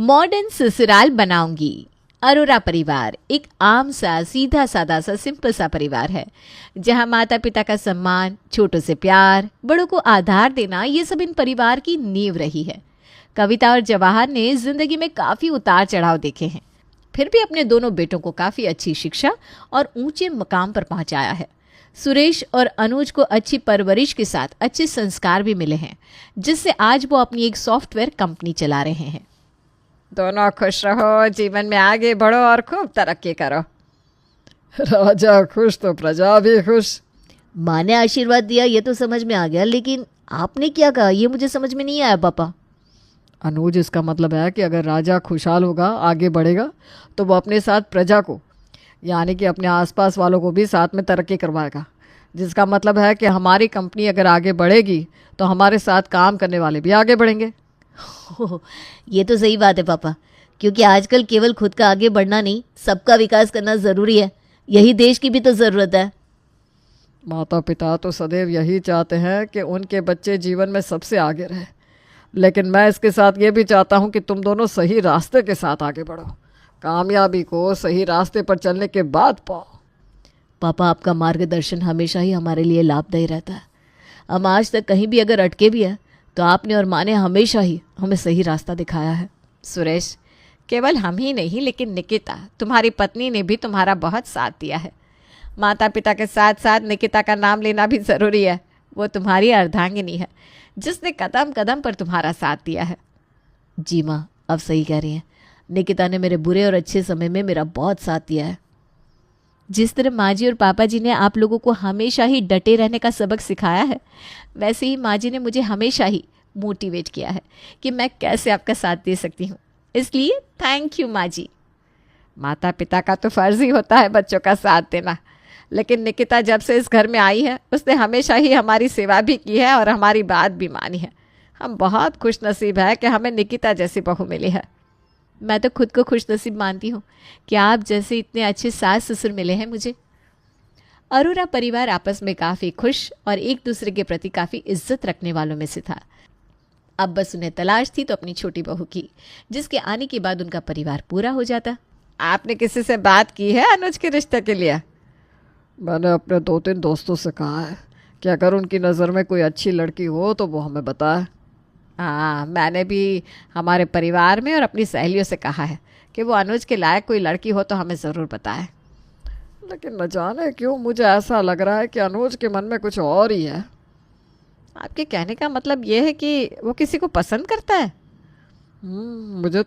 Modern ससुराल बनाऊंगी। अरोरा परिवार एक आम सा सीधा सादा सा सिंपल सा परिवार है, जहां माता पिता का सम्मान, छोटों से प्यार, बड़ों को आधार देना, ये सब इन परिवार की नींव रही है। कविता और जवाहर ने जिंदगी में काफी उतार चढ़ाव देखे हैं, फिर भी अपने दोनों बेटों को काफी अच्छी शिक्षा और ऊंचे मकाम पर पहुंचाया है। सुरेश और अनुज को अच्छी परवरिश के साथ अच्छे संस्कार भी मिले हैं, जिससे आज वो अपनी एक सॉफ्टवेयर कंपनी चला रहे हैं। दोनों खुश रहो, जीवन में आगे बढ़ो और खूब तरक्की करो। राजा खुश तो प्रजा भी खुश। माँ ने आशीर्वाद दिया ये तो समझ में आ गया, लेकिन आपने क्या कहा ये मुझे समझ में नहीं आया पापा। अनुज, इसका मतलब है कि अगर राजा खुशहाल होगा, आगे बढ़ेगा, तो वो अपने साथ प्रजा को, यानी कि अपने आसपास वालों को भी साथ में तरक्की करवाएगा। जिसका मतलब है कि हमारी कंपनी अगर आगे बढ़ेगी तो हमारे साथ काम करने वाले भी आगे बढ़ेंगे। ये तो सही बात है पापा, क्योंकि आजकल केवल खुद का आगे बढ़ना नहीं, सबका विकास करना ज़रूरी है। यही देश की भी तो ज़रूरत है। माता पिता तो सदैव यही चाहते हैं कि उनके बच्चे जीवन में सबसे आगे रहे, लेकिन मैं इसके साथ ये भी चाहता हूँ कि तुम दोनों सही रास्ते के साथ आगे बढ़ो। कामयाबी को सही रास्ते पर चलने के बाद पाओ। पापा, आपका मार्गदर्शन हमेशा ही हमारे लिए लाभदायी रहता है। हम आज तक कहीं भी अगर अटके भी हैं तो आपने और माँ ने हमेशा ही हमें सही रास्ता दिखाया है। सुरेश, केवल हम ही नहीं, लेकिन निकिता तुम्हारी पत्नी ने भी तुम्हारा बहुत साथ दिया है। माता पिता के साथ साथ निकिता का नाम लेना भी ज़रूरी है। वो तुम्हारी अर्धांगिनी है, जिसने कदम कदम पर तुम्हारा साथ दिया है। जी माँ, अब सही कह रही हैं। निकिता ने मेरे बुरे और अच्छे समय में मेरा बहुत साथ दिया है। जिस तरह माँ जी और पापा जी ने आप लोगों को हमेशा ही डटे रहने का सबक सिखाया है, वैसे ही माँ जी ने मुझे हमेशा ही मोटिवेट किया है कि मैं कैसे आपका साथ दे सकती हूँ। इसलिए थैंक यू माँ जी। माता पिता का तो फ़र्ज़ ही होता है बच्चों का साथ देना, लेकिन निकिता जब से इस घर में आई है, उसने हमेशा ही हमारी सेवा भी की है और हमारी बात भी मानी है। हम बहुत खुश नसीब है कि हमें निकिता जैसी बहू मिली है। मैं तो खुद को खुश नसीब मानती हूँ कि आप जैसे इतने अच्छे सास ससुर मिले हैं मुझे। अरोरा परिवार आपस में काफ़ी खुश और एक दूसरे के प्रति काफ़ी इज्जत रखने वालों में से था। अब बस उन्हें तलाश थी तो अपनी छोटी बहू की, जिसके आने के बाद उनका परिवार पूरा हो जाता। आपने किसी से बात की है अनुज के रिश्ते के लिए? मैंने अपने 2-3 दोस्तों से कहा है कि अगर उनकी नज़र में कोई अच्छी लड़की हो तो वो हमें बताए। हाँ, मैंने भी हमारे परिवार में और अपनी सहेलियों से कहा है कि वो अनुज के लायक कोई लड़की हो तो हमें ज़रूर बताए। लेकिन न जाने क्यों मुझे ऐसा लग रहा है कि अनुज के मन में कुछ और ही है। आपके कहने का मतलब ये है कि वो किसी को पसंद करता है? मुझे